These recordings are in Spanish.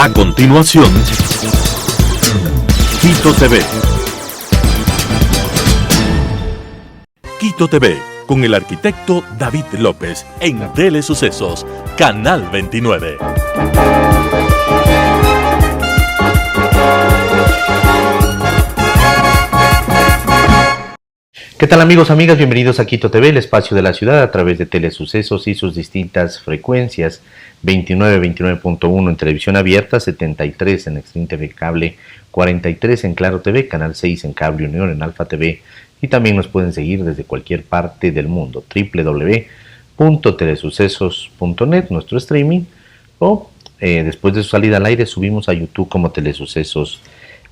A continuación, Quito TV. Quito TV, con el arquitecto David López, en Telesucesos, Canal 29. ¿Qué tal amigos, amigas? Bienvenidos a Quito TV, el espacio de la ciudad a través de Telesucesos y sus distintas frecuencias. 29.1 en televisión abierta, 73 en Extreme TV Cable, 43 en Claro TV, Canal 6 en Cable Unión, en Alfa TV, y también nos pueden seguir desde cualquier parte del mundo, www.telesucesos.net, nuestro streaming, o después de su salida al aire subimos a YouTube como Telesucesos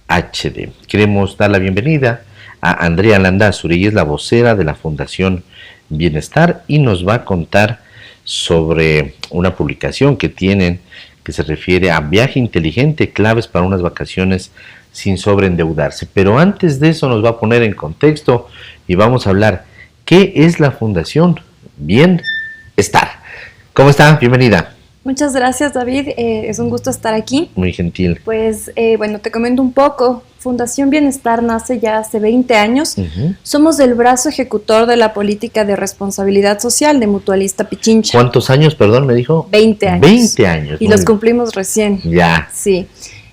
HD. Queremos dar la bienvenida a Andrea Landazuri, ella es la vocera de la Fundación Bienestar y nos va a contar sobre una publicación que tienen que se refiere a viaje inteligente, claves para unas vacaciones sin sobreendeudarse. Pero antes de eso nos va a poner en contexto y vamos a hablar ¿qué es la Fundación Bienestar? ¿Cómo está? Bienvenida. Muchas gracias, David. Es un gusto estar aquí. Muy gentil. Pues, bueno, te comento un poco. Fundación Bienestar nace ya hace 20 años. Somos el brazo ejecutor de la política de responsabilidad social de Mutualista Pichincha. ¿Cuántos años, perdón, me dijo? 20 años. 20 años. Y los cumplimos recién. Ya. Sí.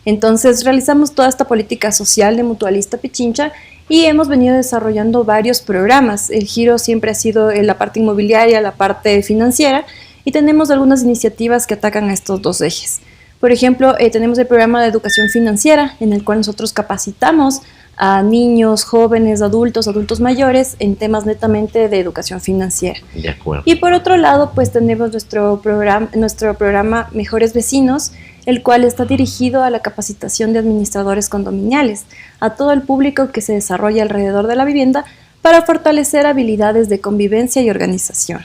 Entonces, realizamos toda esta política social de Mutualista Pichincha y hemos venido desarrollando varios programas. El giro siempre ha sido en la parte inmobiliaria, la parte financiera, y tenemos algunas iniciativas que atacan a estos dos ejes. Por ejemplo, tenemos el programa de educación financiera, en el cual nosotros capacitamos a niños, jóvenes, adultos mayores en temas netamente de educación financiera. De acuerdo. Y por otro lado, pues tenemos nuestro programa Mejores Vecinos, el cual está dirigido a la capacitación de administradores condominiales, a todo el público que se desarrolla alrededor de la vivienda para fortalecer habilidades de convivencia y organización.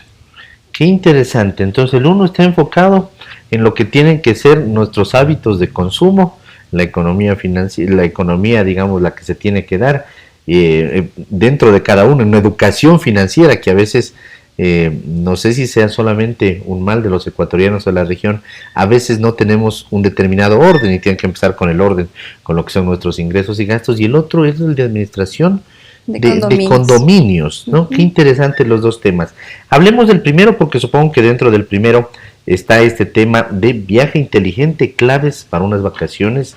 Qué interesante. Entonces el uno está enfocado en lo que tienen que ser nuestros hábitos de consumo, la economía financiera, la economía, digamos, la que se tiene que dar dentro de cada uno, en una educación financiera que a veces, no sé si sea solamente un mal de los ecuatorianos de la región, a veces no tenemos un determinado orden y tienen que empezar con el orden, con lo que son nuestros ingresos y gastos, y el otro es el de administración de condominios, ¿no? Qué interesantes los dos temas. Hablemos del primero porque supongo que dentro del primero está este tema de viaje inteligente, claves para unas vacaciones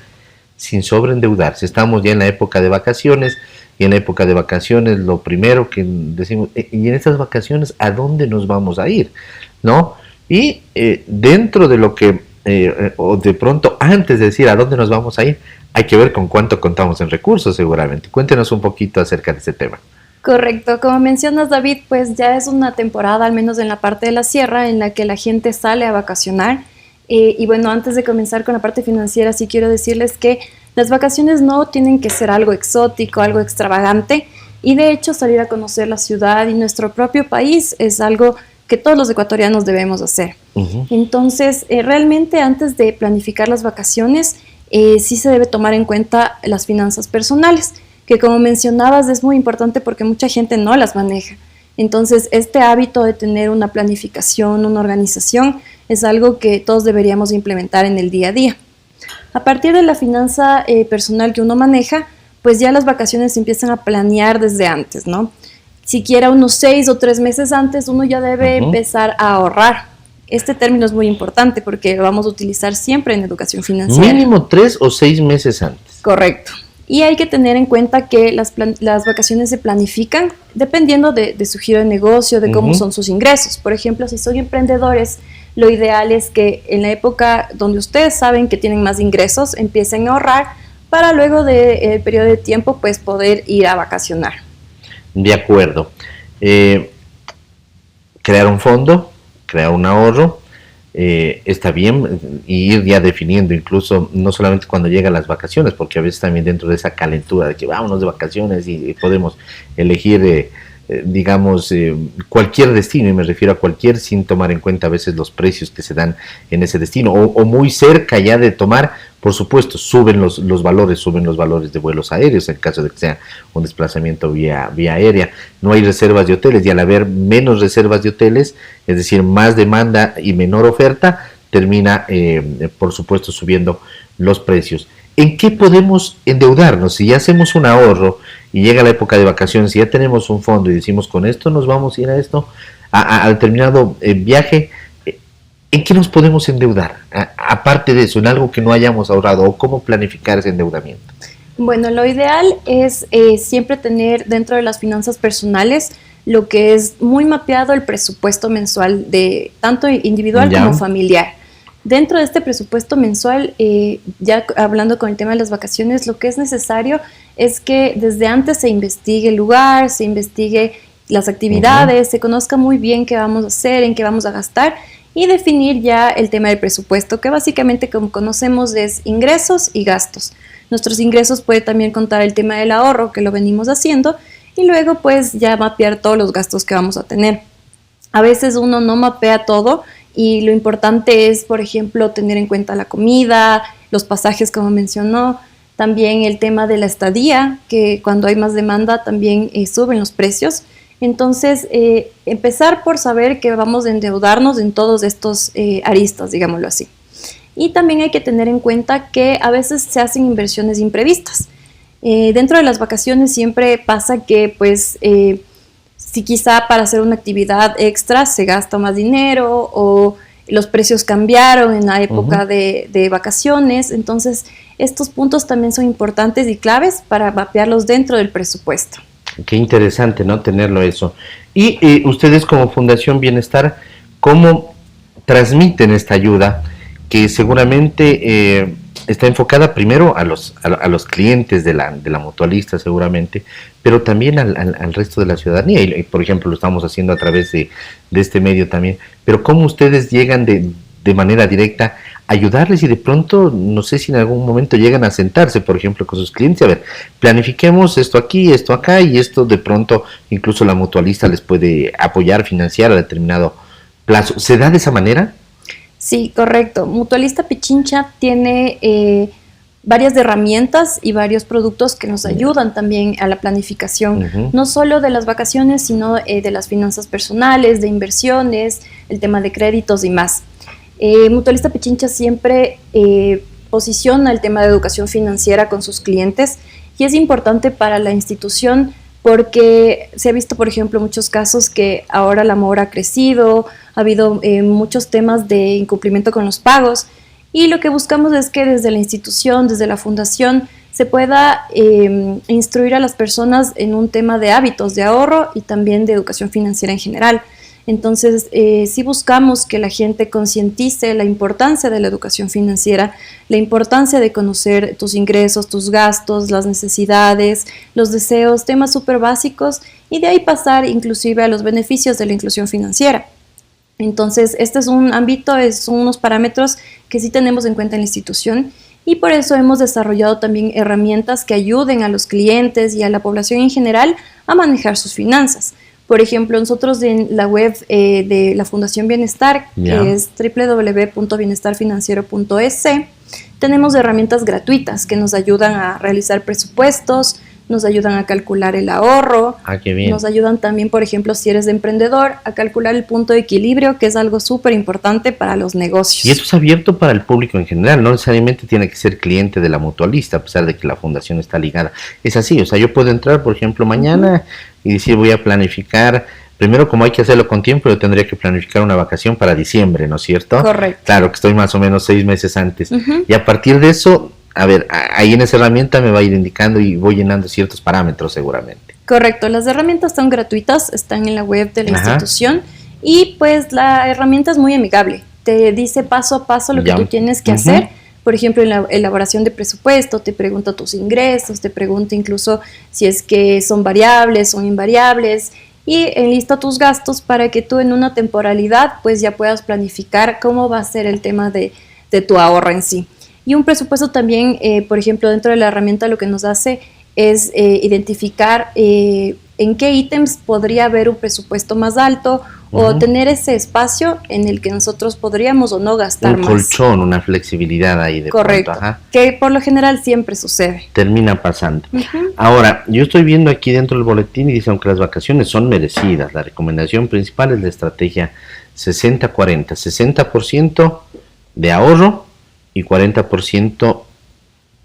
sin sobreendeudarse. Estamos ya en la época de vacaciones y en la época de vacaciones lo primero que decimos, y en estas vacaciones, ¿a dónde nos vamos a ir? ¿No? Y dentro de lo que, o de pronto antes de decir a dónde nos vamos a ir, hay que ver con cuánto contamos en recursos seguramente. Cuéntenos un poquito acerca de este tema. Correcto, como mencionas, David, pues ya es una temporada, al menos en la parte de la sierra, en la que la gente sale a vacacionar. Y bueno, antes de comenzar con la parte financiera, sí quiero decirles que las vacaciones no tienen que ser algo exótico, algo extravagante, y de hecho salir a conocer la ciudad y nuestro propio país es algo que todos los ecuatorianos debemos hacer. Entonces, realmente antes de planificar las vacaciones, sí se debe tomar en cuenta las finanzas personales, que como mencionabas es muy importante porque mucha gente no las maneja. Entonces, este hábito de tener una planificación, una organización, es algo que todos deberíamos implementar en el día a día. A partir de la finanza personal que uno maneja, pues ya las vacaciones se empiezan a planear desde antes, ¿no? Siquiera unos 6 o 3 meses antes, uno ya debe empezar a ahorrar. Este término es muy importante porque lo vamos a utilizar siempre en educación financiera. Mínimo 3 o 6 meses antes. Correcto. Y hay que tener en cuenta que las vacaciones se planifican dependiendo de su giro de negocio, de cómo son sus ingresos. Por ejemplo, si son emprendedores, lo ideal es que en la época donde ustedes saben que tienen más ingresos, empiecen a ahorrar para luego del periodo de tiempo pues poder ir a vacacionar. De acuerdo. Crear un fondo, crear un ahorro, está bien, y ir ya definiendo incluso no solamente cuando llegan las vacaciones, porque a veces también dentro de esa calentura de que vámonos de vacaciones y podemos elegir digamos cualquier destino, y me refiero a cualquier sin tomar en cuenta a veces los precios que se dan en ese destino, o muy cerca ya de tomar, por supuesto, suben los valores de vuelos aéreos en caso de que sea un desplazamiento vía aérea. No hay reservas de hoteles, y al haber menos reservas de hoteles, es decir, más demanda y menor oferta, termina, por supuesto, subiendo los precios. ¿En qué podemos endeudarnos? Si ya hacemos un ahorro y llega la época de vacaciones y ya tenemos un fondo y decimos, con esto nos vamos a ir a esto, a determinado viaje, ¿en qué nos podemos endeudar? Aparte de eso, en algo que no hayamos ahorrado, o cómo planificar ese endeudamiento. Bueno, lo ideal es siempre tener dentro de las finanzas personales lo que es muy mapeado el presupuesto mensual de tanto individual como familiar. Dentro de este presupuesto mensual, ya hablando con el tema de las vacaciones, lo que es necesario es que desde antes se investigue el lugar, se investigue las actividades, se conozca muy bien qué vamos a hacer, en qué vamos a gastar y definir ya el tema del presupuesto, que básicamente, como conocemos, es ingresos y gastos. Nuestros ingresos puede también contar el tema del ahorro, que lo venimos haciendo, y luego pues ya mapear todos los gastos que vamos a tener. A veces uno no mapea todo y lo importante es, por ejemplo, tener en cuenta la comida, los pasajes como mencionó, también el tema de la estadía, que cuando hay más demanda también suben los precios. Entonces, empezar por saber que vamos a endeudarnos en todos estos aristas, digámoslo así. Y también hay que tener en cuenta que a veces se hacen inversiones imprevistas. Dentro de las vacaciones siempre pasa que, pues, si quizá para hacer una actividad extra se gasta más dinero o los precios cambiaron en la época de vacaciones. Entonces, estos puntos también son importantes y claves para mapearlos dentro del presupuesto. Qué interesante, ¿no? Tenerlo eso. Y ustedes como Fundación Bienestar, ¿cómo transmiten esta ayuda que seguramente está enfocada primero a los clientes de la mutualista seguramente, pero también al resto de la ciudadanía? Y por ejemplo lo estamos haciendo a través de este medio también, pero ¿cómo ustedes llegan de manera directa a ayudarles y de pronto, no sé si en algún momento llegan a sentarse, por ejemplo, con sus clientes, a ver, planifiquemos esto aquí, esto acá, y esto de pronto incluso la mutualista les puede apoyar, financiar a determinado plazo? ¿Se da de esa manera? Sí, correcto. Mutualista Pichincha tiene varias herramientas y varios productos que nos ayudan también a la planificación, no solo de las vacaciones, sino de las finanzas personales, de inversiones, el tema de créditos y más. Mutualista Pichincha siempre posiciona el tema de educación financiera con sus clientes y es importante para la institución porque se ha visto, por ejemplo, muchos casos que ahora la mora ha crecido, ha habido muchos temas de incumplimiento con los pagos y lo que buscamos es que desde la institución, desde la fundación, se pueda instruir a las personas en un tema de hábitos de ahorro y también de educación financiera en general. Entonces, sí buscamos que la gente concientice la importancia de la educación financiera, la importancia de conocer tus ingresos, tus gastos, las necesidades, los deseos, temas súper básicos y de ahí pasar inclusive a los beneficios de la inclusión financiera. Entonces, este es un ámbito, son unos parámetros que sí tenemos en cuenta en la institución y por eso hemos desarrollado también herramientas que ayuden a los clientes y a la población en general a manejar sus finanzas. Por ejemplo, nosotros en la web de la Fundación Bienestar, que es www.bienestarfinanciero.es, tenemos herramientas gratuitas que nos ayudan a realizar presupuestos, nos ayudan a calcular el ahorro, qué bien. Nos ayudan también, por ejemplo, si eres de emprendedor, a calcular el punto de equilibrio, que es algo súper importante para los negocios. Y esto es abierto para el público en general, no necesariamente tiene que ser cliente de la mutualista, a pesar de que la fundación está ligada. Es así, o sea, yo puedo entrar, por ejemplo, mañana y decir, voy a planificar, primero como hay que hacerlo con tiempo, yo tendría que planificar una vacación para diciembre, ¿no es cierto? Correcto. Claro, que estoy más o menos 6 meses antes. Y a partir de eso, a ver, ahí en esa herramienta me va a ir indicando y voy llenando ciertos parámetros seguramente. Correcto, las herramientas son gratuitas, están en la web de la institución y pues la herramienta es muy amigable, te dice paso a paso lo que tú tienes que hacer. Por ejemplo, en la elaboración de presupuesto te pregunta tus ingresos, te pregunta incluso si es que son variables, son invariables y enlista tus gastos para que tú en una temporalidad pues ya puedas planificar cómo va a ser el tema de tu ahorro en sí. Y un presupuesto también, por ejemplo, dentro de la herramienta lo que nos hace es identificar en qué ítems podría haber un presupuesto más alto o tener ese espacio en el que nosotros podríamos o no gastar más. Un colchón, una flexibilidad ahí de Correcto, pronto. Que por lo general siempre sucede. Termina pasando. Ahora, yo estoy viendo aquí dentro del boletín y dice, aunque las vacaciones son merecidas, la recomendación principal es la estrategia 60-40, 60% de ahorro y 40%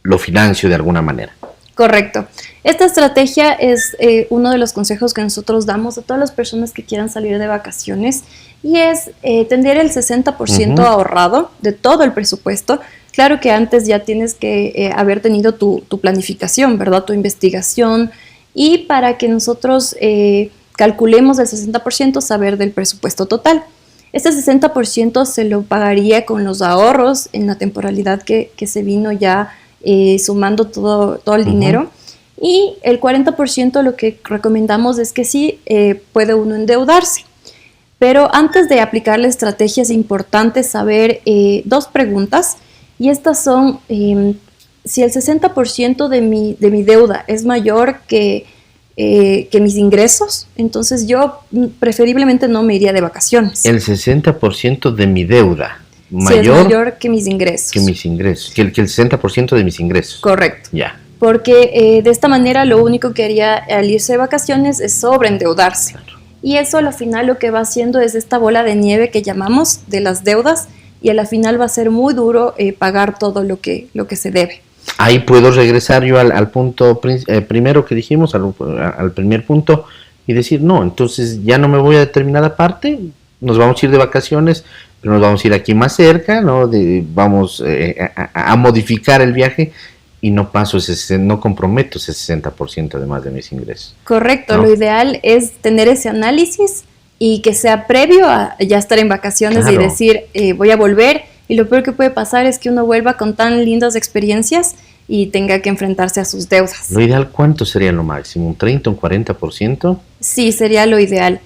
lo financio de alguna manera. Correcto. Esta estrategia es uno de los consejos que nosotros damos a todas las personas que quieran salir de vacaciones y es tener el 60% ahorrado de todo el presupuesto. Claro que antes ya tienes que haber tenido tu planificación, ¿verdad? Tu investigación, y para que nosotros calculemos el 60%, saber del presupuesto total. Este 60% se lo pagaría con los ahorros en la temporalidad que se vino ya sumando todo el dinero, y el 40% lo que recomendamos es que sí puede uno endeudarse. Pero antes de aplicar la estrategia es importante saber dos preguntas, y estas son si el 60% de mi deuda es mayor que mis ingresos, entonces yo preferiblemente no me iría de vacaciones. El 60% de mi deuda si es mayor que mis ingresos. Que mis ingresos, que el 60% de mis ingresos. Correcto. Ya. Porque de esta manera lo único que haría al irse de vacaciones es sobreendeudarse. Claro. Y eso a la final lo que va haciendo es esta bola de nieve que llamamos de las deudas, y a la final va a ser muy duro pagar todo lo que se debe. Ahí puedo regresar yo al punto primero que dijimos, al primer punto, y decir, no, entonces ya no me voy a determinada parte, nos vamos a ir de vacaciones, pero nos vamos a ir aquí más cerca, ¿no? Vamos a modificar el viaje y no no comprometo ese 60% además de mis ingresos. Correcto, ¿no? Lo ideal es tener ese análisis y que sea previo a ya estar en vacaciones. Claro. Y decir, voy a volver, y lo peor que puede pasar es que uno vuelva con tan lindas experiencias y tenga que enfrentarse a sus deudas. ¿Lo ideal cuánto sería lo máximo? ¿Un 30, un 40%? Sí, sería lo ideal.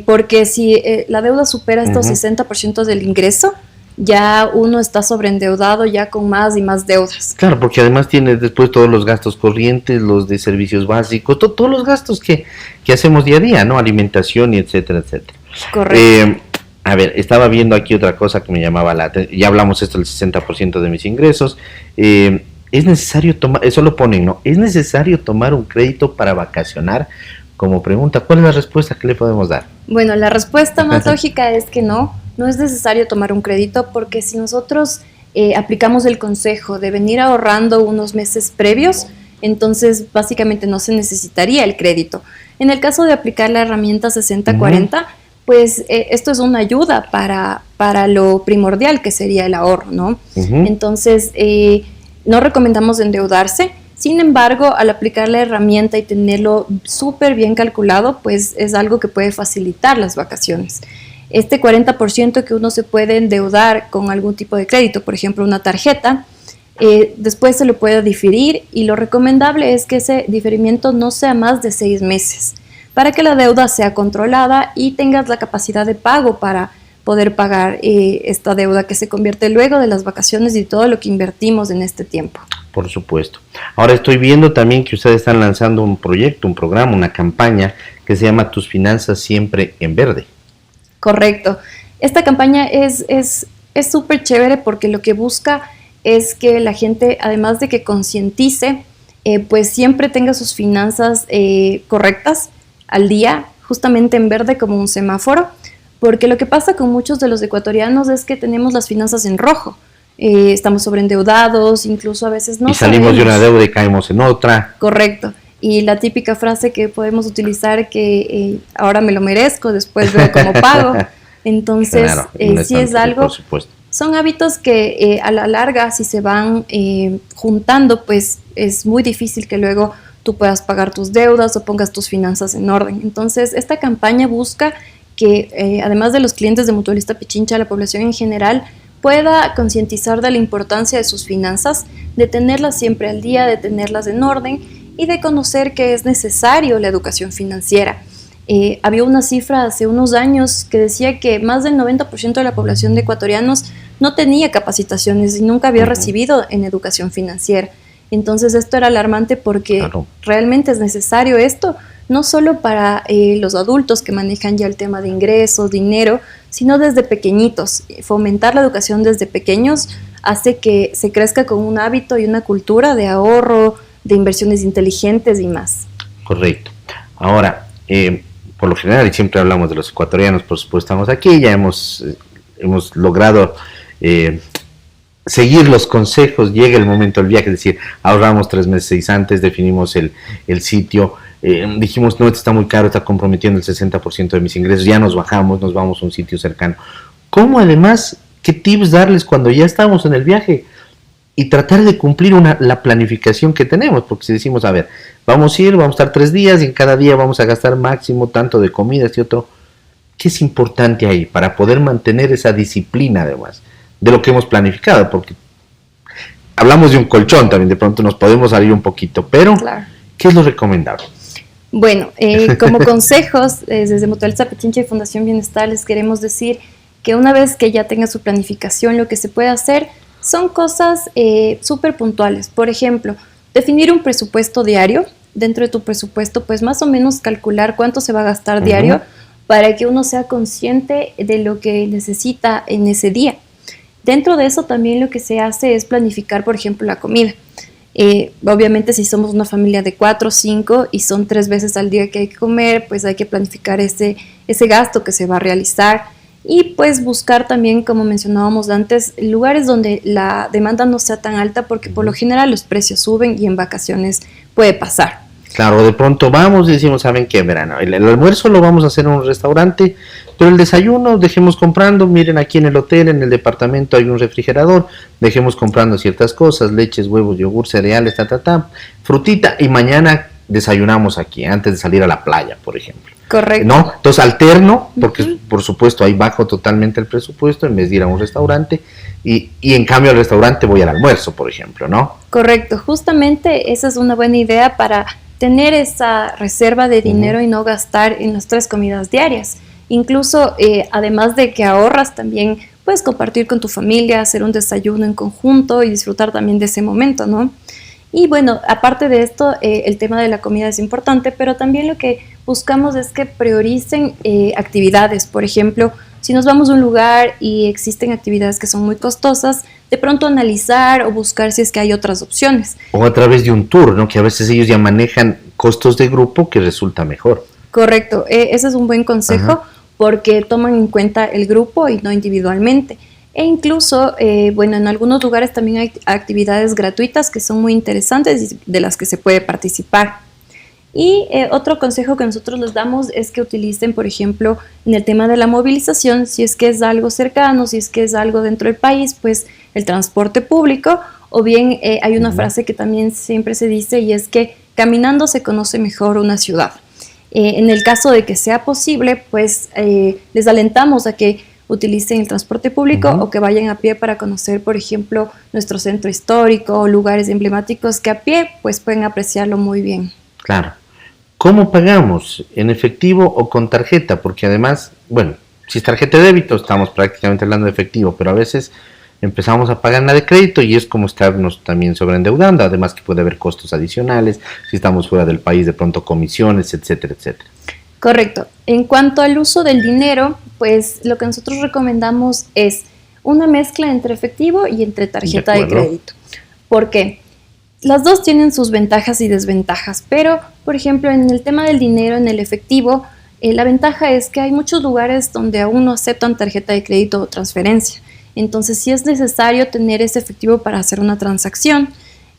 Porque si la deuda supera estos 60% del ingreso, ya uno está sobreendeudado ya con más y más deudas. Claro, porque además tiene después todos los gastos corrientes, los de servicios básicos, todos los gastos que hacemos día a día, ¿no? Alimentación y etcétera, etcétera. Correcto. A ver, estaba viendo aquí otra cosa que me llamaba la atención. Ya hablamos esto del 60% de mis ingresos. Es necesario tomar, eso lo ponen, ¿no? ¿Es necesario tomar un crédito para vacacionar? Como pregunta, ¿cuál es la respuesta que le podemos dar? Bueno, la respuesta más lógica es que no es necesario tomar un crédito, porque si nosotros aplicamos el consejo de venir ahorrando unos meses previos, entonces básicamente no se necesitaría el crédito. En el caso de aplicar la herramienta 60-40, pues esto es una ayuda para lo primordial que sería el ahorro, ¿no? Entonces, no recomendamos endeudarse. Sin embargo, al aplicar la herramienta y tenerlo súper bien calculado, pues es algo que puede facilitar las vacaciones. Este 40% que uno se puede endeudar con algún tipo de crédito, por ejemplo una tarjeta, después se lo puede diferir, y lo recomendable es que ese diferimiento no sea más de 6 meses, para que la deuda sea controlada y tengas la capacidad de pago para poder pagar esta deuda que se convierte luego de las vacaciones y todo lo que invertimos en este tiempo. Por supuesto. Ahora estoy viendo también que ustedes están lanzando un proyecto, un programa, una campaña que se llama Tus Finanzas Siempre en Verde. Correcto. Esta campaña es súper chévere porque lo que busca es que la gente, además de que concientice, pues siempre tenga sus finanzas correctas al día, justamente en verde como un semáforo, porque lo que pasa con muchos de los ecuatorianos es que tenemos las finanzas en rojo. Estamos sobreendeudados, incluso a veces no. Y salimos sabemos de una deuda y caemos en otra. Correcto. Y la típica frase que podemos utilizar que ahora me lo merezco, después veo cómo pago. Entonces, claro, sí es algo, por supuesto. Son hábitos que a la larga, si se van juntando, pues es muy difícil que luego tú puedas pagar tus deudas o pongas tus finanzas en orden. Entonces, esta campaña busca que, además de los clientes de Mutualista Pichincha, la población en general pueda concientizar de la importancia de sus finanzas, de tenerlas siempre al día, de tenerlas en orden y de conocer que es necesario la educación financiera. Había una cifra hace unos años que decía que más del 90% de la población de ecuatorianos no tenía capacitaciones y nunca había recibido en educación financiera. Entonces esto era alarmante porque realmente es necesario esto, no solo para los adultos que manejan ya el tema de ingresos, dinero, sino desde pequeñitos. Fomentar la educación desde pequeños hace que se crezca con un hábito y una cultura de ahorro, de inversiones inteligentes y más. Correcto. Ahora, por lo general, y siempre hablamos de los ecuatorianos, por supuesto, estamos aquí, ya hemos logrado seguir los consejos, llega el momento del viaje, es decir, ahorramos 3 meses antes, definimos el sitio, dijimos, no, esto está muy caro, está comprometiendo el 60% de mis ingresos, ya nos bajamos, nos vamos a un sitio cercano. ¿Cómo además, qué tips darles cuando ya estamos en el viaje? Y tratar de cumplir la planificación que tenemos, porque si decimos, a ver, vamos a ir, vamos a estar 3 días y en cada día vamos a gastar máximo tanto de comida, este otro, ¿qué es importante ahí para poder mantener esa disciplina además de lo que hemos planificado? Porque hablamos de un colchón también, de pronto nos podemos salir un poquito, pero claro, ¿qué es lo recomendable? Bueno, como consejos, desde Mutualista Pichincha y Fundación Bienestar les queremos decir que una vez que ya tenga su planificación, lo que se puede hacer son cosas súper puntuales. Por ejemplo, definir un presupuesto diario. Dentro de tu presupuesto, pues más o menos calcular cuánto se va a gastar diario para que uno sea consciente de lo que necesita en ese día. Dentro de eso también lo que se hace es planificar, por ejemplo, la comida. Obviamente si somos una familia de 4 o 5 y son 3 veces al día que hay que comer, pues hay que planificar ese gasto que se va a realizar. Y pues buscar también, como mencionábamos antes, lugares donde la demanda no sea tan alta, porque por lo general los precios suben y en vacaciones puede pasar. Claro, de pronto vamos y decimos, ¿saben qué? Verano, el almuerzo lo vamos a hacer en un restaurante, pero el desayuno dejemos comprando, miren aquí en el hotel, en el departamento hay un refrigerador, dejemos comprando ciertas cosas, leches, huevos, yogur, cereales, frutita, y mañana desayunamos aquí, antes de salir a la playa, por ejemplo. Correcto. ¿No? Entonces alterno, porque por supuesto ahí bajo totalmente el presupuesto en vez de ir a un restaurante y en cambio al restaurante voy al almuerzo, por ejemplo, ¿no? Correcto, justamente esa es una buena idea para tener esa reserva de dinero y no gastar en las 3 comidas diarias. Incluso, además de que ahorras, también puedes compartir con tu familia, hacer un desayuno en conjunto y disfrutar también de ese momento, ¿no? Y bueno, aparte de esto, el tema de la comida es importante, pero también lo que buscamos es que prioricen actividades. Por ejemplo, si nos vamos a un lugar y existen actividades que son muy costosas, de pronto analizar o buscar si es que hay otras opciones. O a través de un tour, ¿no? Que a veces ellos ya manejan costos de grupo que resulta mejor. Correcto, ese es un buen consejo porque toman en cuenta el grupo y no individualmente. E incluso, bueno, en algunos lugares también hay actividades gratuitas que son muy interesantes y de las que se puede participar. Y otro consejo que nosotros les damos es que utilicen, por ejemplo, en el tema de la movilización, si es que es algo cercano, si es que es algo dentro del país, pues el transporte público, o bien hay una frase que también siempre se dice y es que caminando se conoce mejor una ciudad. En el caso de que sea posible, pues les alentamos a que utilicen el transporte público o que vayan a pie para conocer, por ejemplo, nuestro centro histórico o lugares emblemáticos que a pie pues pueden apreciarlo muy bien. Claro. ¿Cómo pagamos? ¿En efectivo o con tarjeta? Porque además, bueno, si es tarjeta de débito estamos prácticamente hablando de efectivo, pero a veces empezamos a pagar la de crédito y es como estarnos también sobreendeudando, además que puede haber costos adicionales, si estamos fuera del país de pronto comisiones, etcétera, etcétera. Correcto. En cuanto al uso del dinero, pues lo que nosotros recomendamos es una mezcla entre efectivo y entre tarjeta de crédito. ¿Por qué? Las dos tienen sus ventajas y desventajas, pero, por ejemplo, en el tema del dinero, en el efectivo, la ventaja es que hay muchos lugares donde aún no aceptan tarjeta de crédito o transferencia. Entonces, sí es necesario tener ese efectivo para hacer una transacción.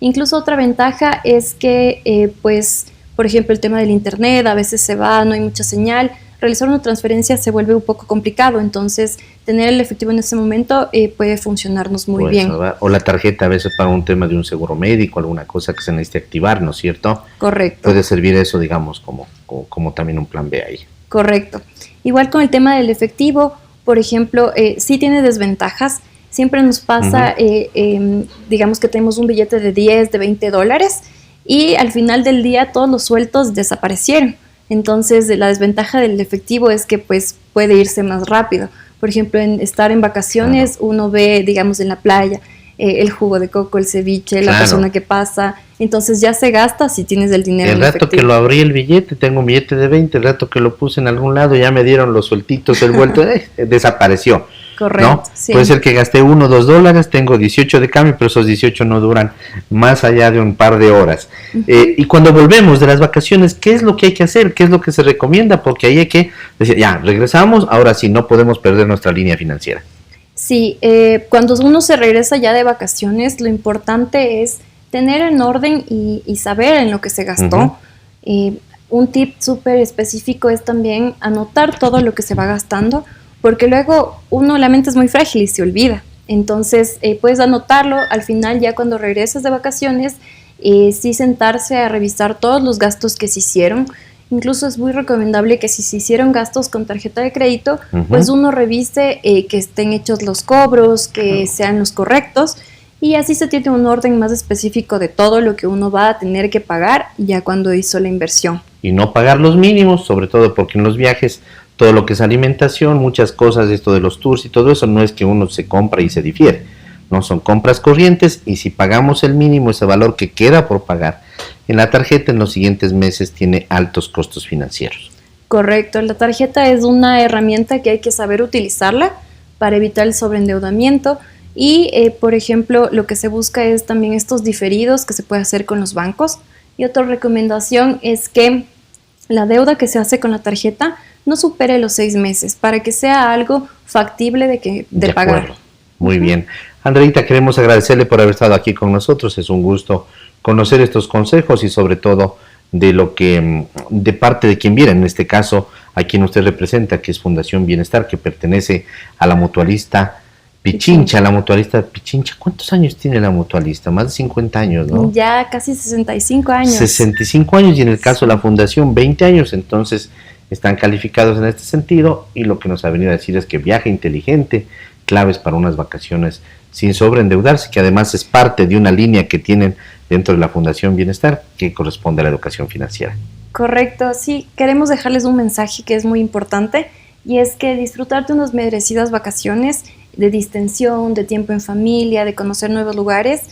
Incluso otra ventaja es que, pues, por ejemplo, el tema del internet, a veces se va, no hay mucha señal. Realizar una transferencia se vuelve un poco complicado, entonces tener el efectivo en ese momento puede funcionarnos muy bien. O la tarjeta a veces para un tema de un seguro médico, alguna cosa que se necesite activar, ¿no es cierto? Correcto. Puede servir eso, digamos, como también un plan B ahí. Correcto. Igual con el tema del efectivo, por ejemplo, sí tiene desventajas. Siempre nos pasa, digamos que tenemos un billete de 10, de $20 y al final del día todos los sueldos desaparecieron. Entonces, la desventaja del efectivo es que pues puede irse más rápido. Por ejemplo, estar en vacaciones, uno ve, digamos, en la playa, el jugo de coco, el ceviche, la persona que pasa. Entonces ya se gasta si tienes el dinero en efectivo. El rato que lo abrí el billete, tengo un billete de 20, el rato que lo puse en algún lado, ya me dieron los sueltitos, el vuelto, desapareció. Correcto. ¿No? Sí. Puede ser que gasté $1 o $2, tengo 18 de cambio, pero esos 18 no duran más allá de un par de horas. Y cuando volvemos de las vacaciones, ¿qué es lo que hay que hacer? ¿Qué es lo que se recomienda? Porque ahí hay que decir, ya, regresamos, ahora sí, no podemos perder nuestra línea financiera. Sí, cuando uno se regresa ya de vacaciones, lo importante es tener en orden y saber en lo que se gastó. Un tip súper específico es también anotar todo lo que se va gastando, porque luego la mente es muy frágil y se olvida. Entonces, puedes anotarlo al final, ya cuando regresas de vacaciones, sí sentarse a revisar todos los gastos que se hicieron. Incluso es muy recomendable que si se hicieron gastos con tarjeta de crédito, pues uno revise que estén hechos los cobros, que sean los correctos, y así se tiene un orden más específico de todo lo que uno va a tener que pagar ya cuando hizo la inversión. Y no pagar los mínimos, sobre todo porque en los viajes todo lo que es alimentación, muchas cosas, esto de los tours y todo eso, no es que uno se compra y se difiere, no son compras corrientes, y si pagamos el mínimo, ese valor que queda por pagar en la tarjeta en los siguientes meses tiene altos costos financieros. Correcto, la tarjeta es una herramienta que hay que saber utilizarla para evitar el sobreendeudamiento y, por ejemplo, lo que se busca es también estos diferidos que se puede hacer con los bancos. Y otra recomendación es que la deuda que se hace con la tarjeta no supere los 6 meses para que sea algo factible de pagar. Muy bien. Andreita, queremos agradecerle por haber estado aquí con nosotros. Es un gusto conocer estos consejos y sobre todo de parte de quien viene, en este caso a quien usted representa, que es Fundación Bienestar, que pertenece a la mutualista Pichincha. La mutualista Pichincha, ¿cuántos años tiene la mutualista? Más de 50 años, ¿no? Ya casi 65 años. 65 años, y en el caso de la Fundación 20 años, entonces están calificados en este sentido, y lo que nos ha venido a decir es que viaje inteligente, claves para unas vacaciones sin sobreendeudarse, que además es parte de una línea que tienen dentro de la Fundación Bienestar que corresponde a la educación financiera. Correcto, sí, queremos dejarles un mensaje que es muy importante, y es que disfrutar de unas merecidas vacaciones de distensión, de tiempo en familia, de conocer nuevos lugares,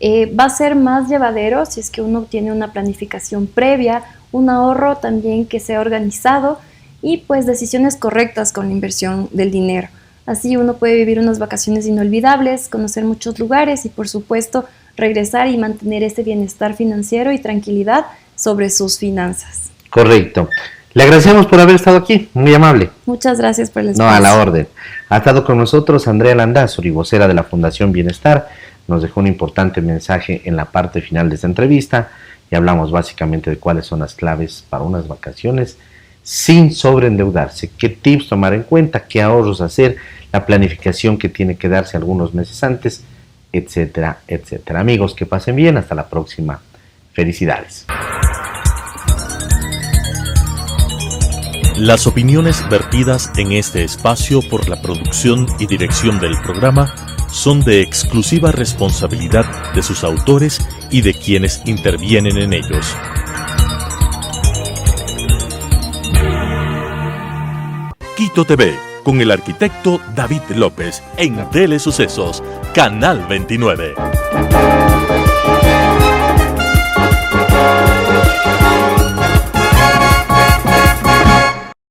va a ser más llevadero si es que uno tiene una planificación previa, un ahorro también que sea organizado y pues decisiones correctas con la inversión del dinero. Así uno puede vivir unas vacaciones inolvidables, conocer muchos lugares y por supuesto regresar y mantener ese bienestar financiero y tranquilidad sobre sus finanzas. Correcto. Le agradecemos por haber estado aquí, muy amable. Muchas gracias por el espacio. No, a la orden. Ha estado con nosotros Andrea Landázuri, vocera de la Fundación Bienestar. Nos dejó un importante mensaje en la parte final de esta entrevista y hablamos básicamente de cuáles son las claves para unas vacaciones sin sobreendeudarse, qué tips tomar en cuenta, qué ahorros hacer, la planificación que tiene que darse algunos meses antes, etcétera, etcétera. Amigos, que pasen bien, hasta la próxima. Felicidades. Las opiniones vertidas en este espacio por la producción y dirección del programa son de exclusiva responsabilidad de sus autores y de quienes intervienen en ellos. Quito TV, con el arquitecto David López, en Telesucesos, Canal 29.